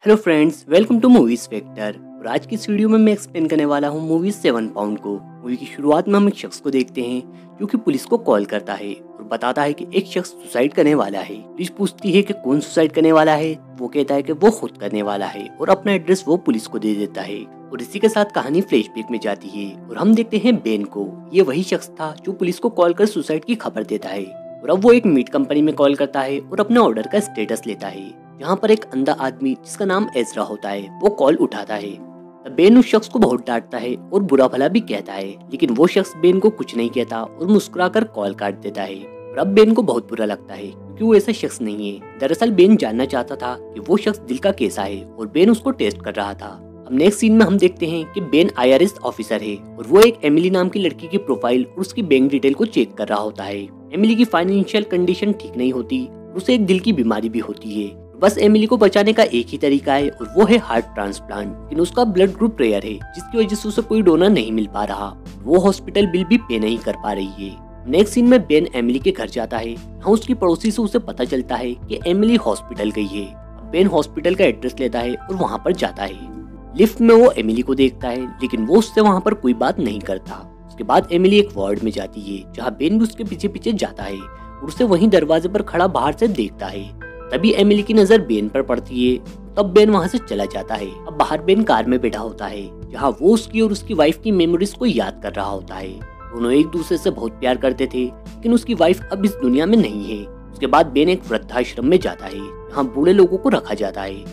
Hello friends, welcome to movies factor. और आज की इस वीडियो में मैं एक्सप्लेन करने वाला हूँ मूवी 7 पाउंड को। मूवी की शुरुआत में हम एक शख्स को देखते हैं जो कि पुलिस को कॉल करता है और बताता है कि एक शख्स सुसाइड करने वाला है। पुलिस पूछती है कि कौन सुसाइड करने वाला है। वो कहता है कि वो खुद करने वाला है और अपना एड्रेस वो पुलिस को दे देता है। और इसी के साथ कहानी फ्लैशबैक में जाती है और हम देखते हैं बेन को। ये वही शख्स था जो पुलिस को कॉल कर सुसाइड की खबर देता है। और अब वो एक मीट कंपनी में कॉल करता है और अपने ऑर्डर का स्टेटस लेता है, जहाँ पर एक अंधा आदमी जिसका नाम एजरा होता है वो कॉल उठाता है। तब बेन उस शख्स को बहुत डांटता है और बुरा भला भी कहता है, लेकिन वो शख्स बेन को कुछ नहीं कहता और मुस्कुराकर कॉल काट देता है। और अब बेन को बहुत बुरा लगता है क्योंकि वो ऐसा शख्स नहीं है। दरअसल बेन जानना चाहता था कि वो शख्स दिल का कैसा है और बेन उसको टेस्ट कर रहा था। अब नेक्स्ट सीन में हम देखते हैं कि बेन IRS ऑफिसर है और वो एक एमिली नाम की लड़की की प्रोफाइल और उसकी बैंक डिटेल को चेक कर रहा होता है। एमिली की फाइनेंशियल कंडीशन ठीक नहीं होती, उसे एक दिल की बीमारी भी होती है। बस एमिली को बचाने का एक ही तरीका है और वो है हार्ट ट्रांसप्लांट। लेकिन उसका ब्लड ग्रुप रेयर है, जिसकी वजह से उसे कोई डोनर नहीं मिल पा रहा। वो हॉस्पिटल बिल भी पे नहीं कर पा रही है। नेक्स्ट सीन में बेन एमिली के घर जाता है। हाँ, उसकी पड़ोसी से उसे पता चलता है कि एमिली हॉस्पिटल गई है। बेन हॉस्पिटल का एड्रेस लेता है और वहाँ पर जाता है। लिफ्ट में वो एमिली को देखता है, लेकिन वो उससे वहाँ पर कोई बात नहीं करता। उसके बाद एमिली एक वार्ड में जाती है, जहाँ बेन भी उसके पीछे पीछे जाता है और उसे वहीं दरवाजे पर खड़ा बाहर से देखता है। तभी एमिली की नजर बेन पर पड़ती है, तब बेन वहाँ से चला जाता है। अब बाहर बेन कार में बैठा होता है, जहाँ वो उसकी और उसकी वाइफ की मेमोरीज को याद कर रहा होता है। दोनों एक दूसरे से बहुत प्यार करते थे, लेकिन उसकी वाइफ अब इस दुनिया में नहीं है। उसके बाद बेन एक वृद्धाश्रम में जाता है, जहाँ बूढ़े लोगों को रखा जाता है।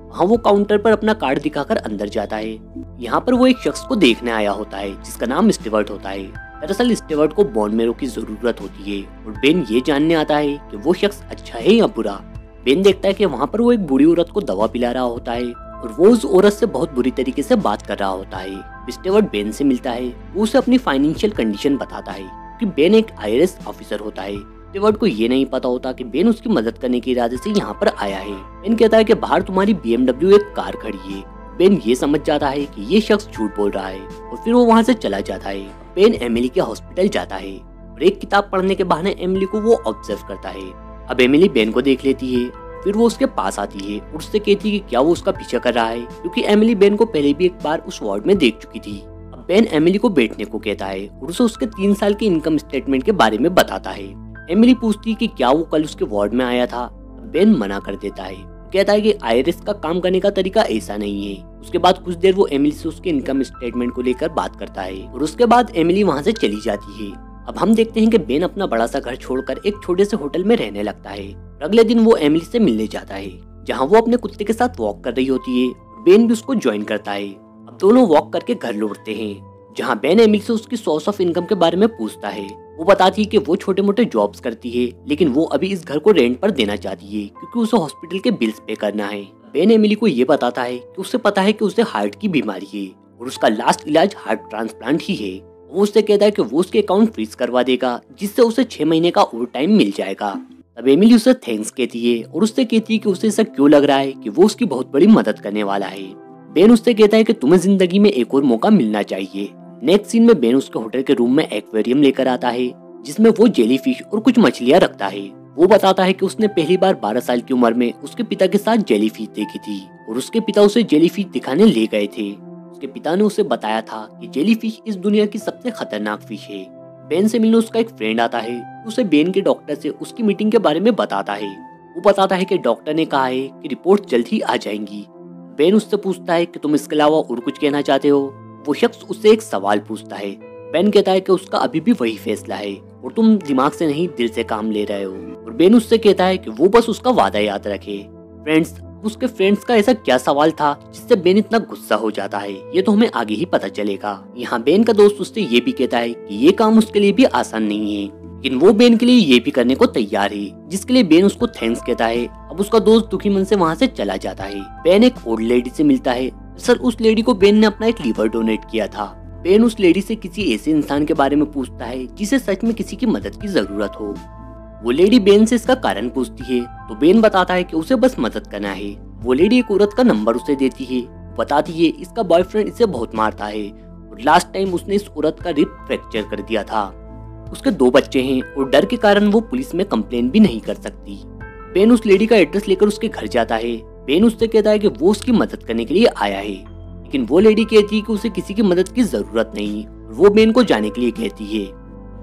वहाँ वो काउंटर पर अपना कार्ड दिखाकर अंदर जाता है। यहाँ पर वो एक शख्स को देखने आया होता है जिसका नाम स्टीवर्ट होता है। दरअसल स्टीवर्ट को बोन मेरो की जरूरत होती है और बेन ये जानने आता है कि वो शख्स अच्छा है या बुरा। बेन देखता है कि वहाँ पर वो एक बूढ़ी औरत को दवा पिला रहा होता है और वो उस औरत से बहुत बुरी तरीके से बात कर रहा होता है। स्टीवर्ट बेन से मिलता है, वो उसे अपनी फाइनेंशियल कंडीशन बताता है कि बेन एक IRS ऑफिसर होता है। स्टीवर्ट को ये नहीं पता होता कि बेन उसकी मदद करने के इरादे से यहाँ पर आया है। बेन कहता है कि बाहर तुम्हारी BMW एक कार खड़ी है। बेन ये समझ जाता है कि ये शख्स झूठ बोल रहा है और फिर वो वहाँ से चला जाता है। बेन एमिली के हॉस्पिटल जाता है और एक किताब पढ़ने के बहाने एमिली को वो ऑब्जर्व करता है। अब एमिली बेन को देख लेती है, फिर वो उसके पास आती है और उससे कहती है कि क्या वो उसका पीछा कर रहा है, क्योंकि एमिली बेन को पहले भी एक बार उस वार्ड में देख चुकी थी। अब बेन एमिली को बैठने को कहता है और उसे उसके 3 साल के इनकम स्टेटमेंट के बारे में बताता है। एमिली पूछती है कि क्या वो कल उसके वार्ड में आया था। बेन मना कर देता है, कहता है कि IRS का काम करने का तरीका ऐसा नहीं है। उसके बाद कुछ देर वो एमिली से उसके इनकम स्टेटमेंट को लेकर बात करता है और उसके बाद एमिली वहाँ से चली जाती है। अब हम देखते हैं कि बेन अपना बड़ा सा घर छोड़कर एक छोटे से होटल में रहने लगता है। अगले दिन वो एमिली से मिलने जाता है, जहाँ वो अपने कुत्ते के साथ वॉक कर रही होती है और बेन भी उसको ज्वाइन करता है। अब दोनों वॉक करके घर लौटते हैं, जहाँ बेन एमिली से उसकी सोर्स ऑफ इनकम के बारे में पूछता है। वो बताती है कि वो छोटे मोटे जॉब्स करती है, लेकिन वो अभी इस घर को रेंट पर देना चाहती है क्योंकि उसे हॉस्पिटल के बिल्स पे करना है। बेन एमिली को ये बताता है कि उसे पता है कि उसे हार्ट की बीमारी है और उसका लास्ट इलाज हार्ट ट्रांसप्लांट ही है। वो उससे कहता है कि वो उसके अकाउंट फ्रीज करवा देगा, जिससे उसे 6 महीने का ओवर टाइम मिल जाएगा। तब एमिली उसे थैंक्स कहती है और उससे कहती है कि उसे ऐसा क्यों लग रहा है कि वो उसकी बहुत बड़ी मदद करने वाला है। बेन उससे कहता है कि तुम्हें जिंदगी में एक और मौका मिलना चाहिए। नेक्स्ट सीन में बेन उसके होटल के रूम में एक्वेरियम लेकर आता है, जिसमें वो जेलीफिश और कुछ मछलियां रखता है। वो बताता है कि उसने पहली बार 12 साल की उम्र में उसके पिता के साथ जेलीफिश देखी थी और उसके पिता उसे जेलीफिश दिखाने ले गए थे। उसके पिता ने उसे बताया था कि जेलीफिश इस दुनिया की सबसे खतरनाक फिश है। बेन से मिलने उसका एक फ्रेंड आता है, उसे बेन के डॉक्टर से उसकी मीटिंग के बारे में बताता है। वो बताता है कि डॉक्टर ने कहा है कि रिपोर्ट जल्द ही आ जाएंगी। बेन उससे पूछता है कि तुम इसके अलावा और कुछ कहना चाहते हो। वो शख्स उससे एक सवाल पूछता है। बेन कहता है कि उसका अभी भी वही फैसला है और तुम दिमाग से नहीं दिल से काम ले रहे हो। और बेन उससे कहता है कि वो बस उसका वादा याद रखे। फ्रेंड्स, उसके फ्रेंड्स का ऐसा क्या सवाल था जिससे बेन इतना गुस्सा हो जाता है, ये तो हमें आगे ही पता चलेगा। यहाँ बेन का दोस्त उससे ये भी कहता है कि ये काम उसके लिए भी आसान नहीं है, लेकिन वो बेन के लिए ये भी करने को तैयार है, जिसके लिए बेन उसको थैंक्स कहता है। अब उसका दोस्त दुखी मन से वहाँ से चला जाता है। बेन एक ओल्ड लेडी से मिलता है। सर, उस लेडी को बेन ने अपना एक लीवर डोनेट किया था। बेन उस लेडी से किसी ऐसे इंसान के बारे में पूछता है जिसे सच में किसी की मदद की जरूरत हो। वो लेडी बेन से इसका कारण पूछती है, तो बेन बताता है कि उसे बस मदद करना है। वो लेडी एक औरत का नंबर उसे देती है, बताती है इसका बॉयफ्रेंड इसे बहुत मारता है और लास्ट टाइम उसने इस औरत का रिब फ्रैक्चर कर दिया था। उसके 2 बच्चे हैं और डर के कारण वो पुलिस में कंप्लेन भी नहीं कर सकती। बेन उस लेडी का एड्रेस लेकर उसके घर जाता है। बेन उससे कहता है कि वो उसकी मदद करने के लिए आया है, लेकिन वो लेडी कहती है कि उसे किसी की मदद की जरूरत नहीं और वो बेन को जाने के लिए कहती है।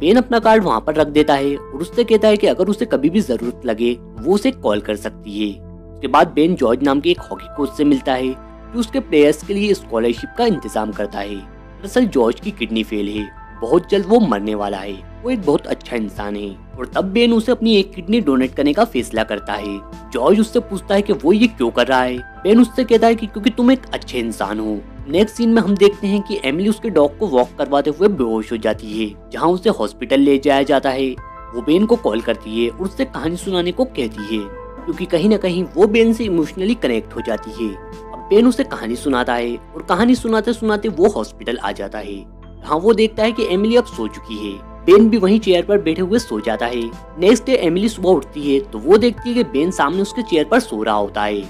बेन अपना कार्ड वहाँ पर रख देता है और उससे कहता है कि अगर उसे कभी भी जरूरत लगे वो उसे कॉल कर सकती है। उसके बाद बेन जॉर्ज नाम के एक हॉकी कोच से मिलता है जो उसके प्लेयर्स के लिए स्कॉलरशिप का इंतजाम करता है। दरअसल जॉर्ज की किडनी फेल है, बहुत जल्द वो मरने वाला है। वो एक बहुत अच्छा इंसान है और तब बेन उसे अपनी एक किडनी डोनेट करने का फैसला करता है। जॉर्ज उससे पूछता है कि वो ये क्यों कर रहा है। बेन उससे कहता है कि क्योंकि तुम एक अच्छे इंसान हो। नेक्स्ट सीन में हम देखते हैं कि एमिली उसके डॉग को वॉक करवाते हुए बेहोश हो जाती है, जहाँ उसे हॉस्पिटल ले जाया जाता है। वो बेन को कॉल करती है और उससे कहानी सुनाने को कहती है, क्योंकि कहीं न कहीं वो बेन से इमोशनली कनेक्ट हो जाती है। अब बेन उसे कहानी सुनाता है और कहानी सुनाते सुनाते वो हॉस्पिटल आ जाता है, जहाँ वो देखता है कि एमिली अब सो चुकी है। बेन भी वहीं चेयर पर बैठे हुए सो जाता है। नेक्स्ट डे एमिली सुबह उठती है तो वो देखती है कि बेन सामने उसके चेयर पर सो रहा होता है।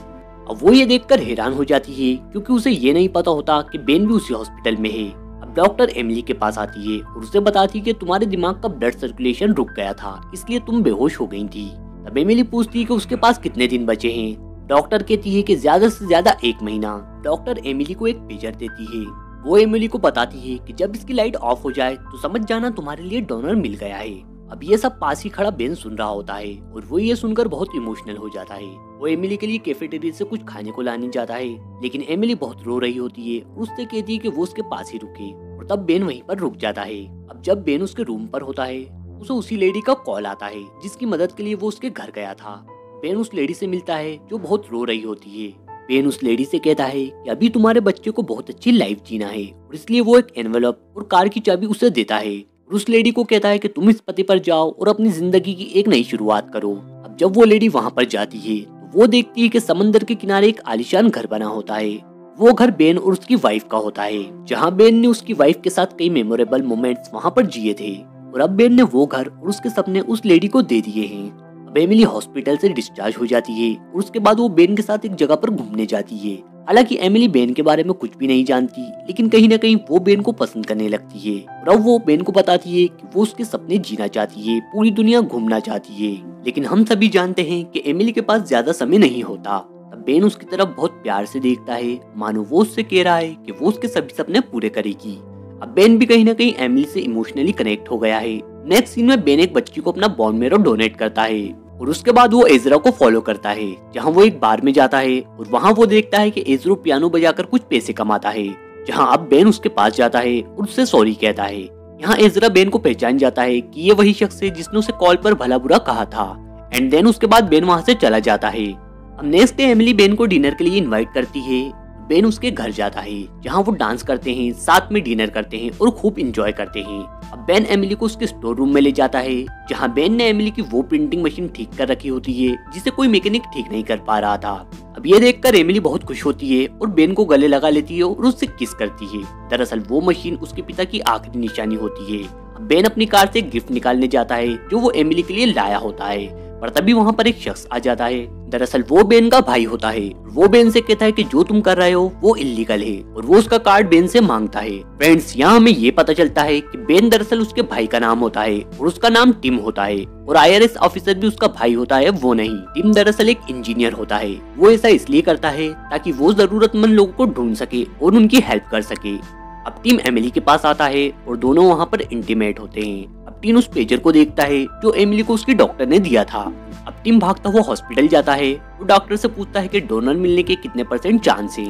अब वो ये देखकर हैरान हो जाती है, क्योंकि उसे ये नहीं पता होता कि बेन भी उसी हॉस्पिटल में है। अब डॉक्टर एमिली के पास आती है और उसे बताती है कि तुम्हारे दिमाग का ब्लड सर्कुलेशन रुक गया था, इसलिए तुम बेहोश हो गई थी। तब एमिली पूछती है कि उसके पास कितने दिन बचे हैं। डॉक्टर कहती है कि ज्यादा से ज्यादा 1 महीना। डॉक्टर एमिली को एक पेजर देती है। वो एमिली को बताती है कि जब इसकी लाइट ऑफ हो जाए तो समझ जाना तुम्हारे लिए डोनर मिल गया है। अब ये सब पास ही खड़ा बेन सुन रहा होता है और वो ये सुनकर बहुत इमोशनल हो जाता है। वो एमिली के लिए कैफेटेरिया से कुछ खाने को लाने जाता है, लेकिन एमिली बहुत रो रही होती है और उससे कहती है कि वो उसके पास ही रुके, और तब बेन वहीं पर रुक जाता है। अब जब बेन उसके रूम पर होता है उसे उसी लेडी का कॉल आता है जिसकी मदद के लिए वो उसके घर गया था। बेन उस लेडी से मिलता है जो बहुत रो रही होती है। बेन उस लेडी से कहता है कि अभी तुम्हारे बच्चे को बहुत अच्छी लाइफ जीना है, और इसलिए वो एक एनवेलप और कार की चाबी उसे देता है और उस लेडी को कहता है कि तुम इस पते पर जाओ और अपनी जिंदगी की एक नई शुरुआत करो। अब जब वो लेडी वहाँ पर जाती है तो वो देखती है कि समंदर के किनारे एक आलीशान घर बना होता है। वो घर बेन और उसकी वाइफ का होता है, जहाँ बेन ने उसकी वाइफ के साथ कई मेमोरेबल मोमेंट्स वहाँ पर जिए थे, और अब बेन ने वो घर और उसके सपने उस लेडी को दे दिए हैं। अब एमिली हॉस्पिटल से डिस्चार्ज हो जाती है और उसके बाद वो बेन के साथ एक जगह पर घूमने जाती है। हालांकि एमिली बेन के बारे में कुछ भी नहीं जानती, लेकिन कहीं न कहीं वो बेन को पसंद करने लगती है और अब वो बेन को बताती है कि वो उसके सपने जीना चाहती है, पूरी दुनिया घूमना चाहती है। लेकिन हम सभी जानते हैं कि एमिली के पास ज्यादा समय नहीं होता। तब बेन उसकी तरफ बहुत प्यार से देखता है, मानो वो उससे कह रहा है कि वो उसके सभी सपने पूरे करेगी। अब बेन भी कहीं न कहीं एमिली से इमोशनली कनेक्ट हो गया है। नेक्स्ट सीन में बेन एक बच्ची को अपना बोन मैरो डोनेट करता है और उसके बाद वो एजरा को फॉलो करता है, जहां वो एक बार में जाता है और वहां वो देखता है कि एजरो पियानो बजाकर कुछ पैसे कमाता है। जहां अब बेन उसके पास जाता है और उससे सॉरी कहता है। यहाँ एजरा बेन को पहचान जाता है कि ये वही शख्स है जिसने उसे कॉल पर भला बुरा कहा था, एंड देन उसके बाद बेन वहां से चला जाता है। अब नेक्स्ट डे एमिली बेन को डिनर के लिए इन्वाइट करती है। बेन उसके घर जाता है, जहां वो डांस करते हैं, साथ में डिनर करते हैं और खूब इंजॉय करते हैं। अब बेन एमिली को उसके स्टोर रूम में ले जाता है, जहां बेन ने एमिली की वो प्रिंटिंग मशीन ठीक कर रखी होती है जिसे कोई मैकेनिक ठीक नहीं कर पा रहा था। अब ये देखकर एमिली बहुत खुश होती है और बेन को गले लगा लेती है और उससे किस करती है। दरअसल वो मशीन उसके पिता की आखिरी निशानी होती है। अब बेन अपनी कार से एक गिफ्ट निकालने जाता है जो वो एमिली के लिए लाया होता है, पर तभी वहाँ पर एक शख्स आ जाता है। दरअसल वो बेन का भाई होता है। वो बेन से कहता है कि जो तुम कर रहे हो वो इलीगल है, और वो उसका कार्ड बेन से मांगता है। फ्रेंड्स, यहाँ हमें ये पता चलता है कि बेन दरअसल उसके भाई का नाम होता है और उसका नाम टिम होता है, और IRS ऑफिसर भी उसका भाई होता है, वो नहीं। टिम दरअसल एक इंजीनियर होता है। वो ऐसा इसलिए करता है ताकि वो जरूरतमंद लोगों को ढूंढ सके और उनकी हेल्प कर सके। अब टिम एमिली के पास आता है और दोनों वहाँ पर इंटीमेट होते हैं। अब टिम उस पेजर को देखता है जो एमिली को उसकी डॉक्टर ने दिया था। अब टिम भागता हुआ हॉस्पिटल जाता है और डॉक्टर से पूछता है कि डोनर मिलने के कितने % चांस है।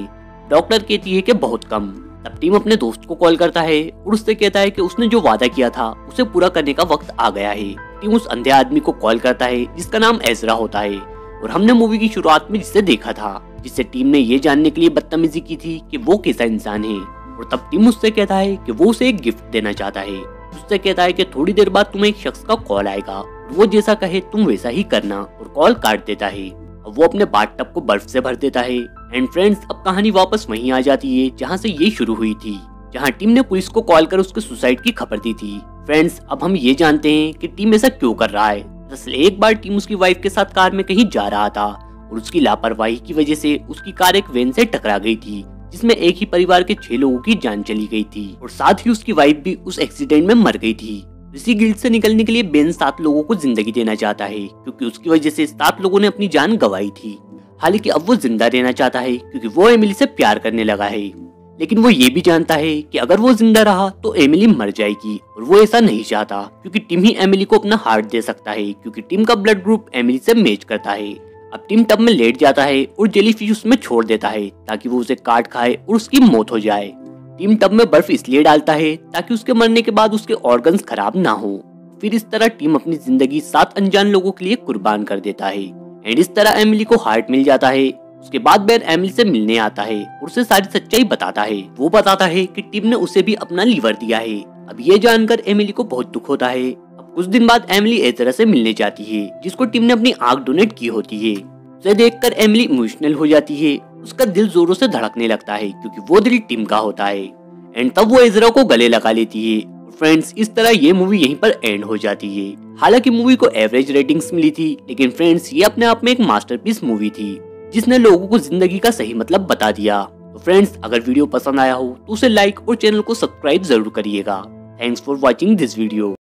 डॉक्टर कहती है कि बहुत कम। तब टिम अपने दोस्त को कॉल करता है और उससे कहता है कि उसने जो वादा किया था उसे पूरा करने का वक्त आ गया है। टिम उस अंधे आदमी को कॉल करता है जिसका नाम एजरा होता है, और हमने मूवी की शुरुआत में जिसे देखा था, जिससे टीम ने ये जानने के लिए बदतमीजी की थी कि वो कैसा इंसान है। और तब टिम उससे कहता है कि वो उसे एक गिफ्ट देना चाहता है। उससे कहता है कि थोड़ी देर बाद तुम्हें एक शख्स का कॉल आएगा, वो जैसा कहे तुम वैसा ही करना, और कॉल काट देता है। अब वो अपने बाथटब को बर्फ से भर देता है। एंड फ्रेंड्स, अब कहानी वापस वहीं आ जाती है जहाँ से ये शुरू हुई थी, जहाँ टीम ने पुलिस को कॉल कर उसके सुसाइड की खबर दी थी। फ्रेंड्स, अब हम ये जानते हैं कि टीम ऐसा क्यों कर रहा है। दरअसल एक बार टीम उसकी वाइफ के साथ कार में कहीं जा रहा था और उसकी लापरवाही की वजह से उसकी कार एक वैन से टकरा गई थी, जिसमें एक ही परिवार के 6 लोगों की जान चली गई थी, और साथ ही उसकी वाइफ भी उस एक्सीडेंट में मर गई थी। इसी गिल्ट से निकलने के लिए बेन 7 लोगों को जिंदगी देना चाहता है, क्योंकि उसकी वजह से 7 लोगों ने अपनी जान गंवाई थी। हालांकि अब वो जिंदा रहना चाहता है क्योंकि वो एमिली से प्यार करने लगा है, लेकिन वो ये भी जानता है कि अगर वो जिंदा रहा तो एमिली मर जाएगी और वो ऐसा नहीं चाहता क्योंकि टिम ही एमिली को अपना हार्ट दे सकता है क्योंकि टिम का ब्लड ग्रुप एमिली से मैच करता है। अब टिम टब में लेट जाता है और जेलीफिश उसमें छोड़ देता है ताकि वो उसे काट खाए और उसकी मौत हो जाए। टिम टब में बर्फ इसलिए डालता है ताकि उसके मरने के बाद उसके ऑर्गन्स खराब ना हो। फिर इस तरह टिम अपनी जिंदगी 7 अनजान लोगों के लिए कुर्बान कर देता है एंड इस तरह एमिली को हार्ट मिल जाता है। उसके बाद बेन एमिली से मिलने आता है और उसे सारी सच्चाई बताता है। वो बताता है कि टिम ने उसे भी अपना लीवर दिया है। अब ये जानकर एमिली को बहुत दुख होता है। अब कुछ दिन बाद एमिली एजरा से मिलने जाती है जिसको टिम ने अपनी आंख डोनेट की होती है। उसे देखकर एमिली इमोशनल हो जाती है। उसका दिल जोरों से धड़कने लगता है क्योंकि वो दिल टिम का होता है एंड तब वो एजरा को गले लगा लेती है। फ्रेंड्स, इस तरह ये मूवी यहीं पर एंड हो जाती है। हालांकि मूवी को एवरेज रेटिंग्स मिली थी, लेकिन फ्रेंड्स ये अपने आप में एक मास्टरपीस मूवी थी जिसने लोगों को जिंदगी का सही मतलब बता दिया। तो फ्रेंड्स, अगर वीडियो पसंद आया हो तो उसे लाइक और चैनल को सब्सक्राइब जरूर करिएगा। Thanks for watching this video.